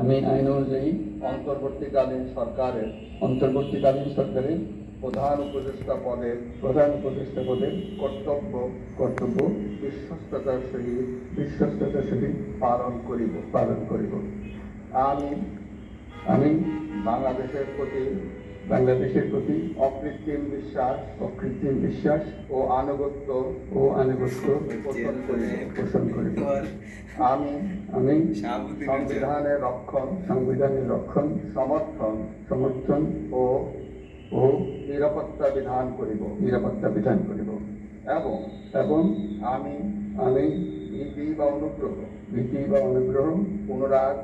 আমি আইন অনুযায়ী অন্তর্বর্তীকালীন সরকারের সরকারের প্রধান উপদেষ্টা পদের কর্তব্য বিশ্বস্ততার সহিত পালন করিব। আমি বাংলাদেশের প্রতি অকৃত্রিম বিশ্বাস ও আনুগত্য পোষণ করিব। আমি সংবিধানের রক্ষণ সমর্থন ও নিরাপত্তা বিধান করিব এবং আমি ভীতি বা অনুগ্রহ অনুরাগ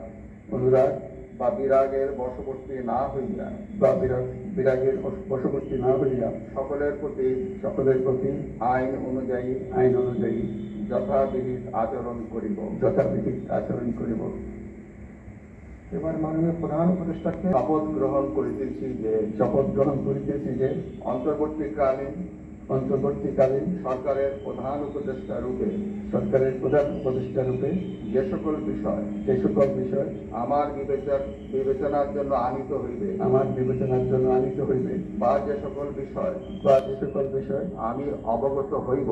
বা বিরাগের বশবর্তী না হইয়া সকলের প্রতি আইন অনুযায়ী যথাবিহিত আচরণ করিব। এবার মাননীয় প্রধান উপদেষ্টাকে শপথ গ্রহণ করিতেছি যে অন্তর্বর্তীকালীন সরকারের প্রধান উপদেষ্টা রূপে যে সকল বিষয় আমার বিবেচনার জন্য আনিত হইবে বা যে সকল বিষয় আমি অবগত হইব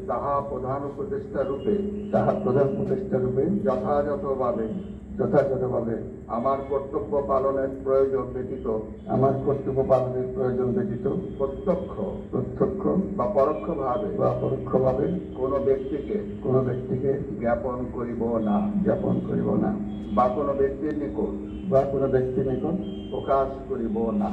তাহা প্রধান উপদেষ্টা রূপে যথাযথভাবে আমার কর্তব্য পালনের প্রয়োজন ব্যতীত প্রত্যক্ষ বা পরোক্ষভাবে কোনো ব্যক্তিকে জ্ঞাপন করিব না বা কোনো ব্যক্তির নিকট প্রকাশ করিব না।